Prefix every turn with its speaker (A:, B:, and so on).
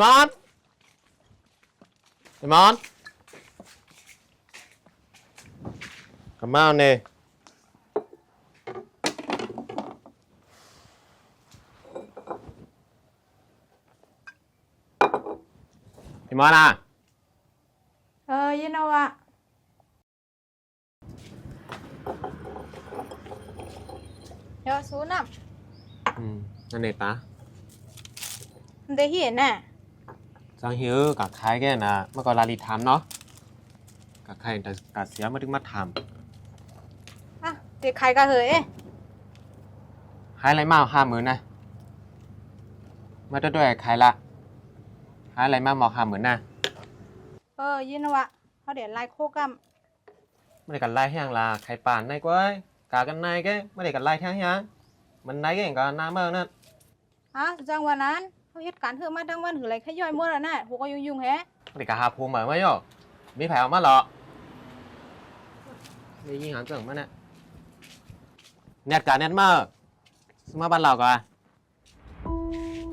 A: มอนไอ้มอนกลับมาเนี่ยไอ้มอนอ่ะ
B: ยินเอาวะเดี๋ยวซูนับ
A: นั่นเองตา
B: มันได้เห็นน่ะ
A: จังหิวกับใครแกนะเมื่อก่อนลาลีทำเนาะกับใครแต่กัดเสียมาถึงมาท
B: อ่ะเด็กใครกันเหย
A: ำหายอะไรมา50,000นะมาด้วยใครละหายอะไรมาบอก50,000นะ
B: ยินเอาวะเขาเดี๋ยวไล่โคกัม
A: ไม่ได้กันไล่แห้งละใครป่านในกว้ยกากันในแกไม่ได้กันไล่แห้งยังมันในแกงกันน้ำเมื่อนั่น
B: จังวันนั้นเขาเหตุการณ์เธอมาดังวันหืออะไรแค่ย่อยมั่วแล้วน่ะพวกก็ยุ่งแฮะ
A: ไม่ได้กาหาภูมิเหมือนไม่ย่อมีแผลออกมาหรอไม่ยิงหางเกิงมาเนี่ยเน็ตการเน็ตมาสมาบ้านเราก่อน